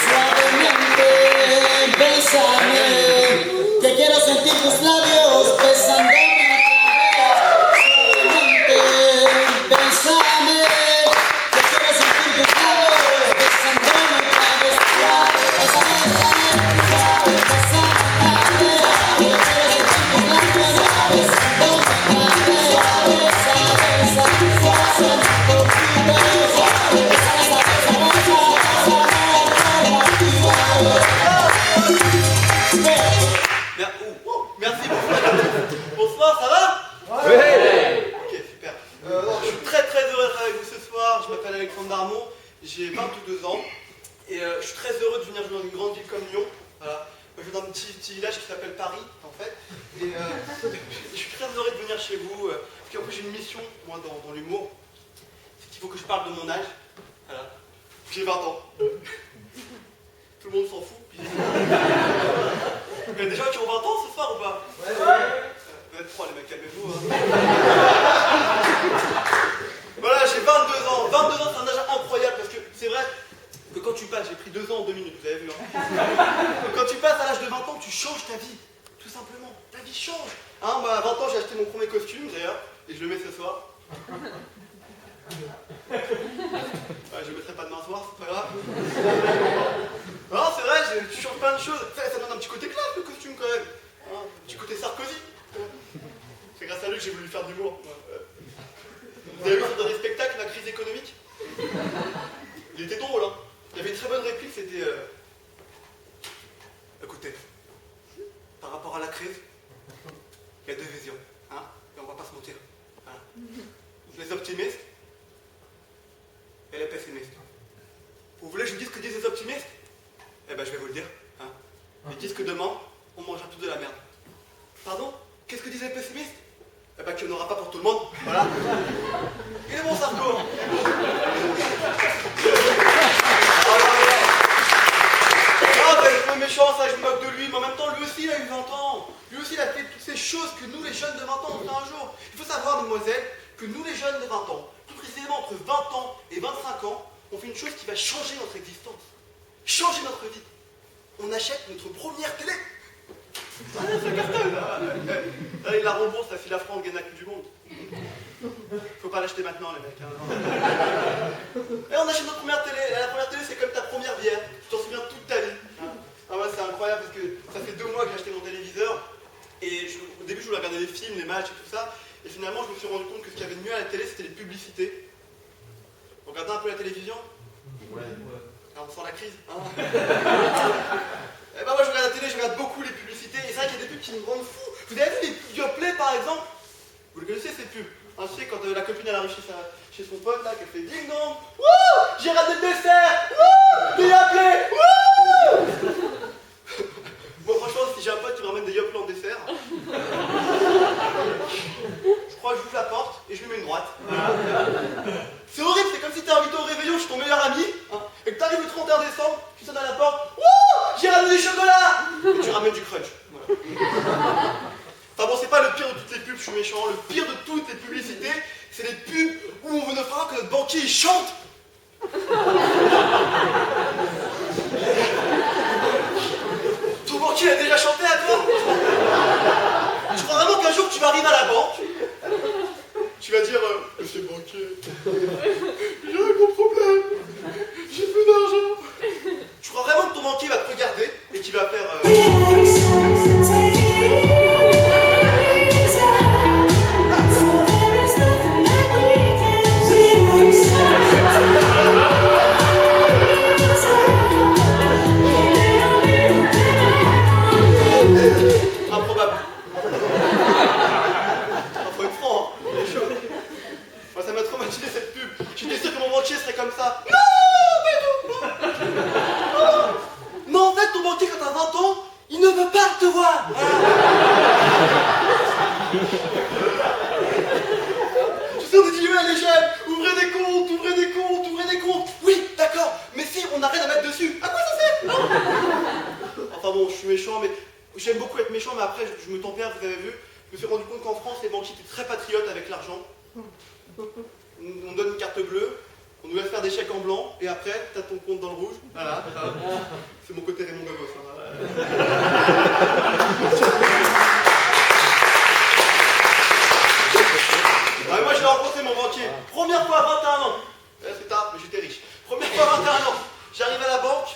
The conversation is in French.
Suavemente, bésame, que quiero sentir tus labios besándome otra vez. Suavemente, bésame, que quiero sentir tus labios besándome otra vez. Suave, bésame, suave, bésame otra vez. Que quiero sentir tus labios besándome otra vez. Suave, bésame, bésame, suave, Merci, bonsoir, ça va? Oui. Ok, super. Je suis très heureux d'être avec vous ce soir. Je m'appelle Alexandre Darmon, j'ai 22 ans et je suis très heureux de venir jouer dans une grande ville comme Lyon. Voilà. Je vis dans un petit village qui s'appelle Paris en fait. Et je suis très heureux de venir chez vous. Puis en plus j'ai une mission, moi, dans l'humour. C'est qu'il faut que je parle de mon âge. Voilà. J'ai 20 ans. Tout le monde s'en fout. Puis... Il y a des gens qui ont 20 ans ce soir ou pas? Ouais. Vous êtes trois les mecs, calmez-vous. Hein. Voilà, j'ai 22 ans. 22 ans, c'est un âge incroyable parce que c'est vrai que quand tu passes, j'ai pris 2 ans en 2 minutes, vous avez vu. Hein. Quand tu passes à l'âge de 20 ans, tu changes ta vie. Tout simplement. Ta vie change. Hein, moi, à 20 ans, j'ai acheté mon premier costume d'ailleurs, et je le mets ce soir. Ouais, je ne mettrai pas demain soir, c'est pas grave. Non, c'est vrai, tu changes plein de choses. Ça donne un petit côté classe, le costume, quand même. Hein, un petit côté Sarkozy. C'est grâce à lui que j'ai voulu faire de l'humour. Vous avez vu son dernier spectacle, La crise économique? Il était drôle, hein. Il y avait une très bonne réplique, c'était... Écoutez, par rapport à la crise, il y a deux visions, hein, et on va pas se mentir. Hein. Les optimistes et les pessimistes. Vous voulez que je vous dise ce que disent les optimistes? Eh ben je vais vous le dire. Hein. Ils disent que demain, on mangera tout de la merde. Pardon? Qu'est-ce que disent les pessimistes? Eh ben qu'il n'y en aura pas pour tout le monde. Voilà. Il est bon, Sarko. Ah, ben, c'est méchant, ça, je me moque de lui, mais en même temps, lui aussi, il a eu 20 ans. Lui aussi, il a fait toutes ces choses que nous, les jeunes de 20 ans, on fait un jour. Il faut savoir, mademoiselle, que nous, les jeunes de 20 ans, tout précisément entre 20 ans et 25 ans, on fait une chose qui va changer notre existence. Changer notre vie. On achète notre première télé. Ah, ça cartonne. Là, il la rembourse, la file à francs, gagne la Coupe du Monde. Faut pas l'acheter maintenant, les mecs. Hein. Et on achète notre première télé. Et la première télé, c'est comme ta première bière. Tu t'en souviens toute ta vie. Hein. Ah ouais, c'est incroyable parce que ça fait 2 mois que j'ai acheté mon téléviseur. Et au début, je voulais regarder les films, les matchs et tout ça. Et finalement, je me suis rendu compte que ce qu'il y avait de mieux à la télé, c'était les publicités. Vous regardez un peu la télévision? Ouais. Alors, on sent la crise. Hein. Et ben moi, je regarde la télé, je regarde beaucoup les publicités. Et c'est vrai qu'il y a des pubs qui me rendent fou. Vous avez vu les pubs Yoplait, par exemple? Vous le connaissez, ces pubs? Hein, tu sais, quand la copine, elle arrive chez son pote, là, qu'elle fait ding dong. Wouh! J'ai raté le dessert! Wouh! Des Yoplait! Wouh! Moi, franchement, si j'ai un pote qui me ramène des Yoplait en dessert, je crois que j'ouvre la porte et je lui mets une droite. C'est horrible, c'est comme si t'es invité au réveillon chez ton meilleur ami, hein, et que t'arrives le 31 décembre, tu sonnes à la porte, wouh! J'ai ramené du chocolat! Et tu ramènes du crunch. Voilà. Enfin bon, c'est pas le pire de toutes les pubs, je suis méchant. Le pire de toutes les publicités, c'est les pubs où on veut nous faire que notre banquier il chante. Ton banquier a déjà chanté à toi? Je crois vraiment qu'un jour tu vas arriver à la banque, tu vas dire Monsieur le banquier, j'ai un gros problème, j'ai plus d'argent. Je crois vraiment que ton banquier va te regarder et qu'il va faire improbable. Faut être franc, hein. Moi, ça m'a traumatisé cette pub. J'étais sûr que mon banquier serait comme ça. Non, mais non. Non, en fait, ton banquier, quand t'as 20 ans, il ne veut pas te voir. Tu sais, on dit, ouais, les jeunes, ouvrez des comptes, ouvrez des comptes, ouvrez des comptes. Oui, d'accord, mais si on n'a rien à mettre dessus, à quoi ça sert? Enfin bon, je suis méchant, mais j'aime beaucoup être méchant, mais après, je me tempère, vous avez vu. Je me suis rendu compte qu'en France, les banquiers étaient très patriotes avec l'argent. On donne une carte bleue, on nous laisse faire des blanc, et après, t'as ton compte dans le rouge. Voilà, c'est mon côté Raymond Devos. Ah, moi, je l'ai rencontré, mon banquier. Première fois à 21 ans. C'est tard, mais j'étais riche. Première fois à 21 ans. J'arrive à la banque,